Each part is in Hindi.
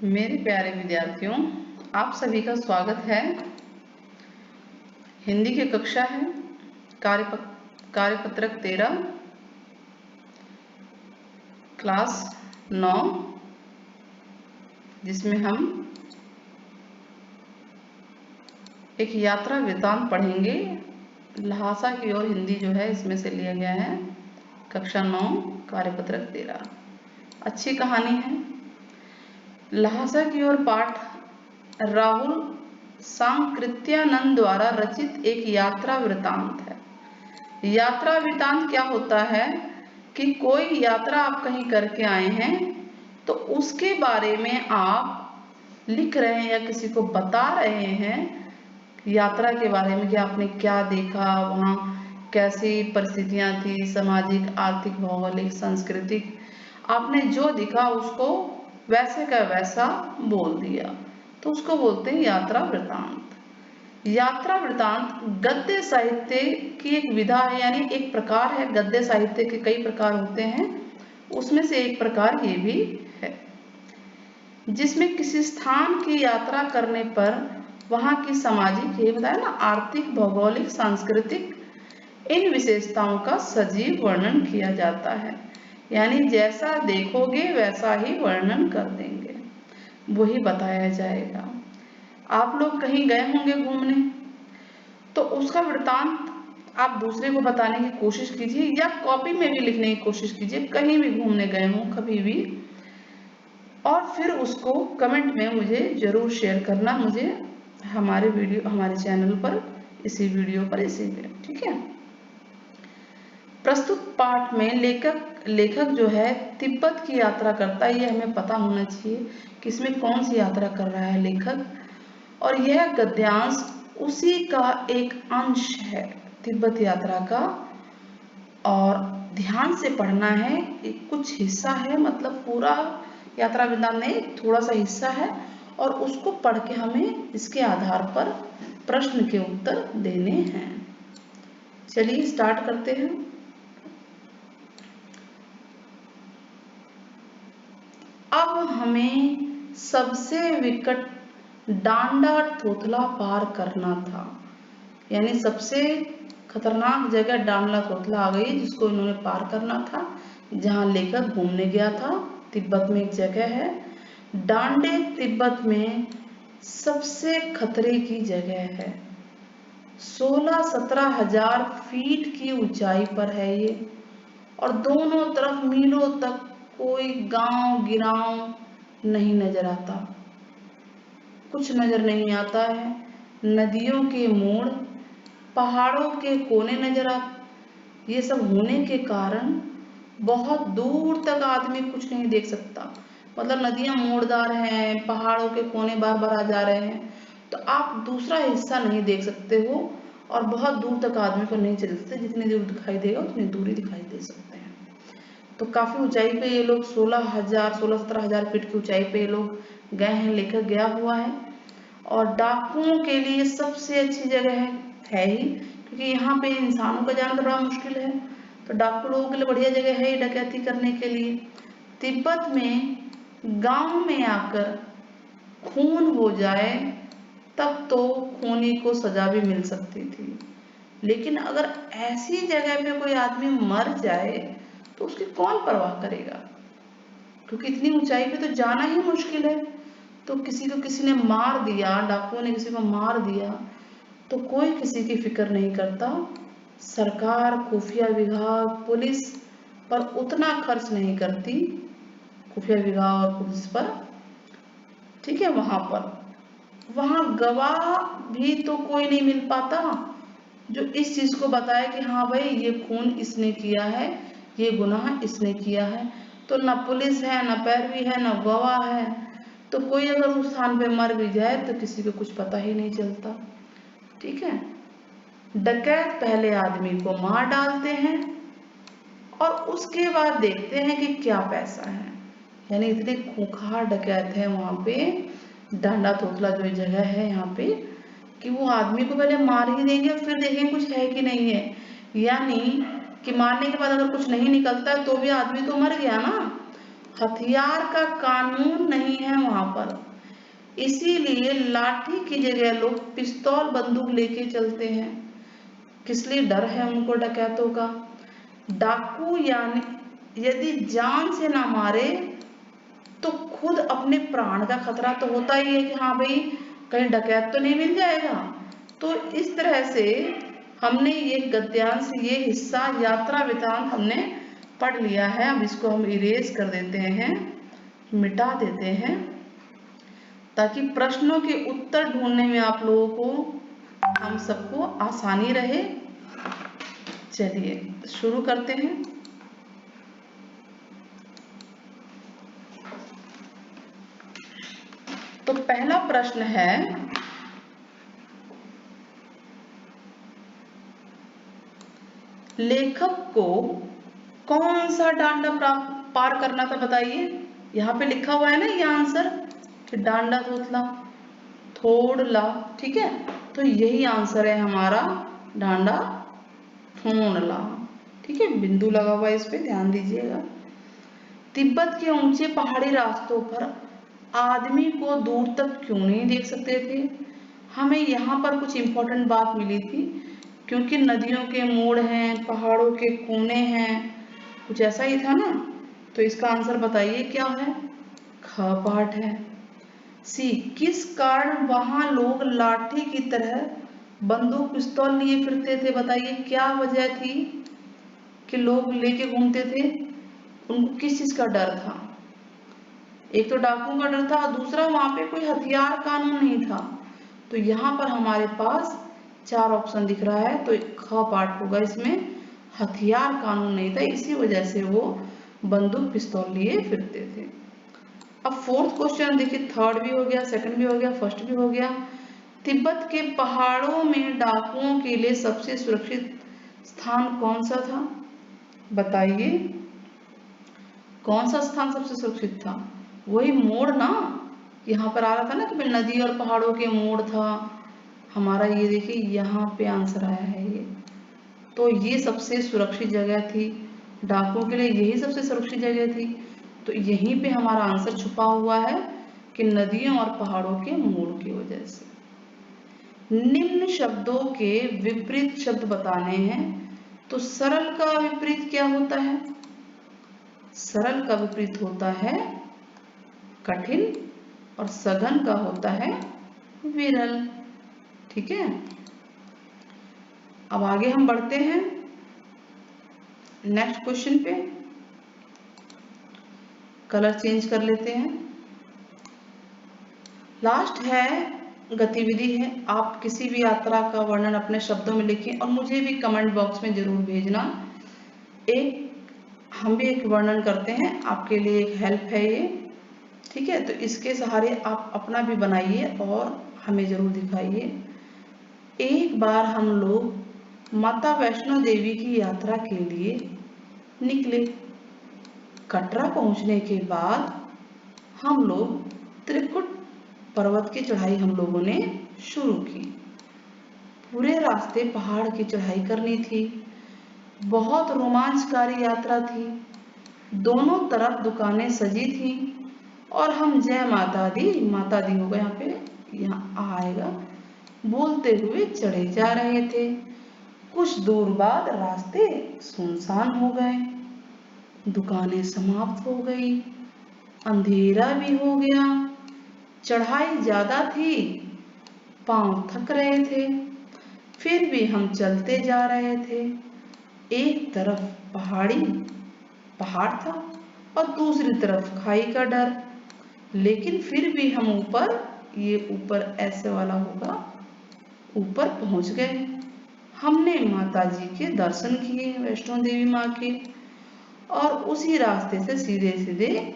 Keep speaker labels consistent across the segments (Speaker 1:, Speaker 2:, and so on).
Speaker 1: मेरे प्यारे विद्यार्थियों, आप सभी का स्वागत है। हिंदी की कक्षा है कार्यपत्रक 13 क्लास 9, जिसमें हम एक यात्रा वृत्तांत पढ़ेंगे। लहासा की ओर हिंदी जो है इसमें से लिया गया है। कक्षा 9 कार्यपत्रक 13 अच्छी कहानी है। लहासा की ओर पाठ राहुल सांकृत्यानंद द्वारा रचित एक यात्रा वृत्तांत है। यात्रा वृत्तांत क्या होता है कि कोई यात्रा आप कहीं करके आए हैं तो उसके बारे में आप लिख रहे हैं या किसी को बता रहे हैं यात्रा के बारे में कि आपने क्या देखा, वहाँ कैसी परिस्थितियाँ थी, सामाजिक, आर्थिक, भौगोलिक, सांस्कृतिक, आपने जो दिखा उसको वैसे का वैसा बोल दिया, तो उसको बोलते हैं यात्रा वृत्तांत। यात्रा वृत्तांत गद्य साहित्य की एक विधा है, यानी एक प्रकार है। गद्य साहित्य के कई प्रकार होते हैं, उसमें से एक प्रकार ये भी है, जिसमें किसी स्थान की यात्रा करने पर वहाँ की सामाजिक, ये बताया ना, आर्थिक, भौगोलिक, सांस्कृतिक, इन विशेषताओं का सजीव वर्णन किया जाता है। यानी जैसा देखोगे वैसा ही वर्णन कर देंगे, वही बताया जाएगा। आप लोग कहीं गए होंगे घूमने, तो उसका वृत्तांत आप दूसरे को बताने की कोशिश कीजिए या कॉपी में भी लिखने की कोशिश कीजिए, कहीं भी घूमने गए हों कभी भी, और फिर उसको कमेंट में मुझे जरूर शेयर करना, मुझे हमारे चैनल पर, इसी वीडियो पर, इसी में, ठीक है। प्रस्तुत पाठ में लेखक जो है तिब्बत की यात्रा करता है। ये हमें पता होना चाहिए कि इसमें कौन सी यात्रा कर रहा है लेखक, और यह गद्यांश उसी का एक अंश है, तिब्बत यात्रा का। और ध्यान से पढ़ना है, कुछ हिस्सा है, मतलब पूरा यात्रा वृत्तांत नहीं, थोड़ा सा हिस्सा है, और उसको पढ़ के हमें इसके आधार पर प्रश्न के उत्तर देने हैं। चलिए स्टार्ट करते हैं। अब हमें सबसे विकट डांडा थोथला पार करना था, यानी सबसे खतरनाक जगह डांडा थोथला आ गई, जिसको इन्होंने पार करना था, जहाँ लेखक घूमने गया था। तिब्बत में एक जगह है डांडे, तिब्बत में सबसे खतरे की जगह है। 16-17 हजार फीट की ऊंचाई पर है ये, और दोनों तरफ मीलों तक कोई गांव गिराव नहीं नजर आता, कुछ नजर नहीं आता है। नदियों के मोड़, पहाड़ों के कोने नजर आते, ये सब होने के कारण बहुत दूर तक आदमी कुछ नहीं देख सकता। मतलब नदियां मोड़दार हैं, पहाड़ों के कोने बार बार आ जा रहे हैं, तो आप दूसरा हिस्सा नहीं देख सकते हो, और बहुत दूर तक आदमी को नहीं चल सकते, जितनी दूर दिखाई देगा उतनी दूरी दिखाई दे सकते हैं। तो काफी ऊंचाई पे ये लोग 16-17 हजार फीट की ऊंचाई पे ये लोग गए हैं, लेखक गया हुआ है। और डाकुओं के लिए सबसे अच्छी जगह है ही, क्योंकि यहाँ पे इंसानों का जाना तो बड़ा मुश्किल है, तो डाकू लोगों के लिए बढ़िया जगह है ये डकैती करने के लिए। तिब्बत में गांव में आकर खून हो जाए तब तो खूनी को सजा भी मिल सकती थी, लेकिन अगर ऐसी जगह पे कोई आदमी मर जाए तो उसकी कौन परवाह करेगा, क्योंकि इतनी ऊंचाई पे तो जाना ही मुश्किल है। तो किसी ने मार दिया, डाकुओं ने किसी को मार दिया, तो कोई किसी की फिक्र नहीं करता। सरकार, खुफिया विभाग, पुलिस पर उतना खर्च नहीं करती, खुफिया विभाग और पुलिस पर, ठीक है। वहां गवाह भी तो कोई नहीं मिल पाता जो इस चीज को बताए कि हाँ भाई ये खून इसने किया है, ये गुनाह इसने किया है। तो न पुलिस है, न पैरवी है, न गवाह है, तो कोई अगर उस स्थान पे मर भी जाए तो किसी को कुछ पता ही नहीं चलता, ठीक है। डकैत पहले आदमी को मार डालते हैं और उसके बाद देखते हैं कि क्या पैसा है, यानी इतने खूंखार डकैत है वहां पे। डांडा तोतला जो जगह है यहाँ पे, कि वो आदमी को पहले मार ही देंगे और फिर देखेंगे कुछ है कि नहीं है, यानी कि मारने के बाद अगर कुछ नहीं निकलता है तो भी आदमी तो मर गया ना, हथियार का कानून नहीं है वहां पर, इसीलिए लाठी की जगह लोग पिस्तौल बंदूक लेके चलते हैं। किस लिए? डर है उनको डकैतों का। डाकू यानी यदि जान से ना मारे तो खुद अपने प्राण का खतरा तो होता ही है कि हाँ भाई कहीं डकैत तो नहीं मिल जाएगा। तो इस तरह से हमने ये गद्यांश, ये हिस्सा यात्रा वृतांत हमने पढ़ लिया है। अब इसको हम इरेज कर देते हैं, मिटा देते हैं, ताकि प्रश्नों के उत्तर ढूंढने में आप लोगों को, हम सबको आसानी रहे। चलिए शुरू करते हैं। तो पहला प्रश्न है, लेखक को कौन सा डांडा पार करना था? बताइए। यहाँ पे लिखा हुआ है ना ये आंसर कि डांडा थोथला थोड़ला, ठीक है, तो यही आंसर है हमारा, डांडा थोड़ला। ठीक है, बिंदु लगा हुआ है इस पे, ध्यान दीजिएगा। तिब्बत के ऊंचे पहाड़ी रास्तों पर आदमी को दूर तक क्यों नहीं देख सकते थे? हमें यहाँ पर कुछ इंपॉर्टेंट बात मिली थी, क्योंकि नदियों के मोड़ हैं, पहाड़ों के कोने हैं, कुछ ऐसा ही था ना। तो इसका आंसर बताइए क्या है? ख पार्ट है। सी, किस कारण वहां लोग लाठी की तरह बंदूक पिस्तौल लिए फिरते थे? बताइए क्या वजह थी कि लोग लेके घूमते थे? उनको किस चीज का डर था? एक तो डाकुओं का डर था, दूसरा वहां पे कोई हथियार कानून नहीं था। तो यहाँ पर हमारे पास 4 ऑप्शन दिख रहा है, तो ख पार्ट होगा इसमें, हथियार कानून नहीं था, इसी वजह से वो बंदूक पिस्तौल लिए फिरते थे। अब फोर्थ क्वेश्चन देखिए, थर्ड भी हो गया, सेकंड भी हो गया, फर्स्ट भी हो गया। तिब्बत के पहाड़ों में डाकुओं के लिए सबसे सुरक्षित स्थान कौन सा था? बताइए कौन सा स्थान सबसे सुरक्षित था? वही मोड़ ना, यहाँ पर आ रहा था ना कि नदी और पहाड़ों के मोड़ था हमारा, ये देखिए यहाँ पे आंसर आया है ये। तो ये सबसे सुरक्षित जगह थी, डाकुओं के लिए यही सबसे सुरक्षित जगह थी। तो यहीं पे हमारा आंसर छुपा हुआ है कि नदियों और पहाड़ों के मोड़ की वजह से। निम्न शब्दों के विपरीत शब्द बताने हैं, तो सरल का विपरीत क्या होता है? सरल का विपरीत होता है कठिन, और सघन का होता है विरल। ठीक है, अब आगे हम बढ़ते हैं नेक्स्ट क्वेश्चन पे। कलर चेंज कर लेते हैं। लास्ट है गतिविधि है, आप किसी भी यात्रा का वर्णन अपने शब्दों में लिखें और मुझे भी कमेंट बॉक्स में जरूर भेजना। हम भी एक वर्णन करते हैं, आपके लिए एक हेल्प है ये। ठीक है, तो इसके सहारे आप अपना भी बनाइए और हमें जरूर दिखाइए। एक बार हम लोग माता वैष्णो देवी की यात्रा के लिए निकले। कटरा पहुंचने के बाद हम लोग त्रिकुट पर्वत की चढ़ाई हम लोगों ने शुरू की। पूरे रास्ते पहाड़ की चढ़ाई करनी थी, बहुत रोमांचकारी यात्रा थी। दोनों तरफ दुकानें सजी थी और हम जय माता दी होगा यहाँ पे, यहाँ आएगा, बोलते हुए चढ़े जा रहे थे। कुछ दूर बाद रास्ते सुनसान हो गए, दुकानें समाप्त हो गई, अंधेरा भी हो गया, चढ़ाई ज्यादा थी, पांव थक रहे थे, फिर भी हम चलते जा रहे थे। एक तरफ पहाड़ था और दूसरी तरफ खाई का डर, लेकिन फिर भी हम ऊपर ऐसे वाला होगा, ऊपर पहुंच गए। हमने माता जी के दर्शन किए, वैष्णो देवी माँ के, और उसी रास्ते से सीधे सीधे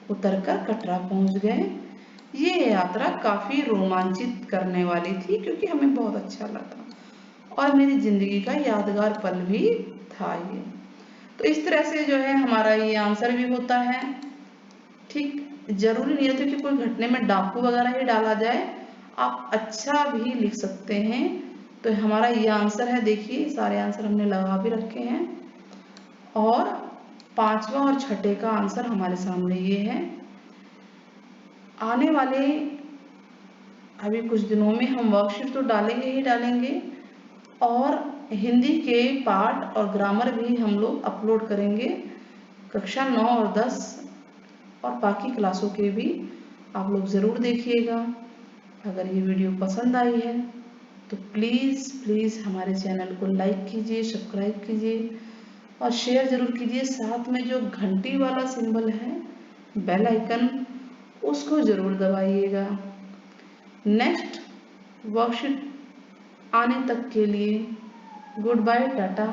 Speaker 1: उतरकर कटरा पहुंच गए। ये यात्रा काफी रोमांचित करने वाली थी, क्योंकि हमें बहुत अच्छा लगा और मेरी जिंदगी का यादगार पल भी था ये। तो इस तरह से जो है हमारा ये आंसर भी होता है। ठीक, जरूरी नहीं है कि कोई घटने में डाकू वगैरह ही डाला जाए, आप अच्छा भी लिख सकते हैं। तो हमारा ये आंसर है, देखिए सारे आंसर हमने लगा भी रखे हैं। और 5वां और छठे का आंसर हमारे सामने ये है। आने वाले अभी कुछ दिनों में हम वर्कशीट तो डालेंगे ही डालेंगे, और हिंदी के पाठ और ग्रामर भी हम लोग अपलोड करेंगे, कक्षा 9 और 10 और बाकी क्लासों के भी आप लोग ज़रूर देखिएगा। अगर ये वीडियो पसंद आई है तो प्लीज़ हमारे चैनल को लाइक कीजिए, सब्सक्राइब कीजिए और शेयर ज़रूर कीजिए। साथ में जो घंटी वाला सिंबल है, बेल आइकन, उसको ज़रूर दबाइएगा। नेक्स्ट वर्कशीट आने तक के लिए गुड बाय, टाटा।